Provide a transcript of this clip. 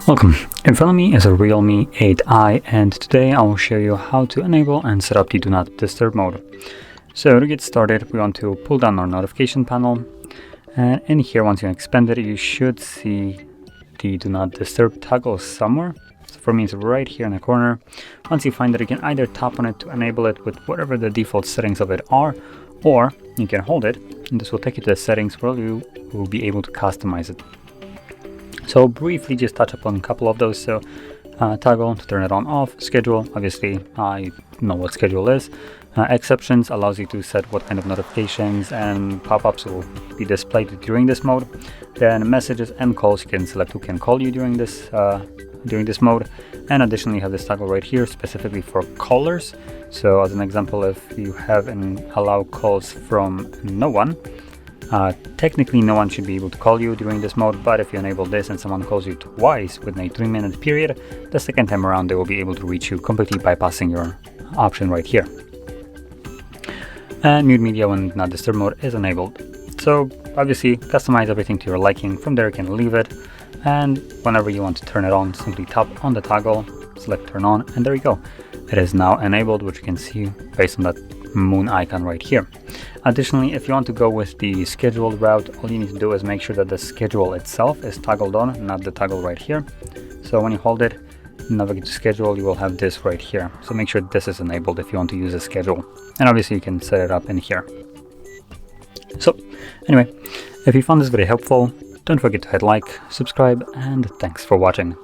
Welcome. In front of me is a Realme 8i, and today I will show you how to enable and set up the Do Not Disturb mode. So to get started, we want to pull down our notification panel, and in here, once you expand it, you should see the Do Not Disturb toggle somewhere. So for me, it's right here in the corner. Once you find it, you can either tap on it to enable it with whatever the default settings of it are, or you can hold it, and this will take you to the settings where you will be able to customize it. So briefly just touch upon a couple of those. So toggle to turn it on off, schedule, obviously you know what schedule is. Exceptions allows you to set what kind of notifications and pop-ups will be displayed during this mode. Then messages and calls, you can select who can call you during this mode. And additionally you have this toggle right here specifically for callers. So as an example, if you have an allow calls from no one, technically no one should be able to call you during this mode, but if you enable this and someone calls you twice within a 3-minute period, the second time around they will be able to reach you, completely bypassing your option right here. And mute media when not disturb mode is enabled. So obviously customize everything to your liking. From there you can leave it, and whenever you want to turn it on, simply tap on the toggle, select turn on, and there you go. It is now enabled, which you can see based on that moon icon right here. Additionally, if you want to go with the scheduled route, all you need to do is make sure that the schedule itself is toggled on, not the toggle right here. So when you hold it, navigate to schedule, you will have this right here. So make sure this is enabled if you want to use a schedule. And obviously you can set it up in here. So anyway, if you found this video helpful, don't forget to hit like, subscribe, and thanks for watching.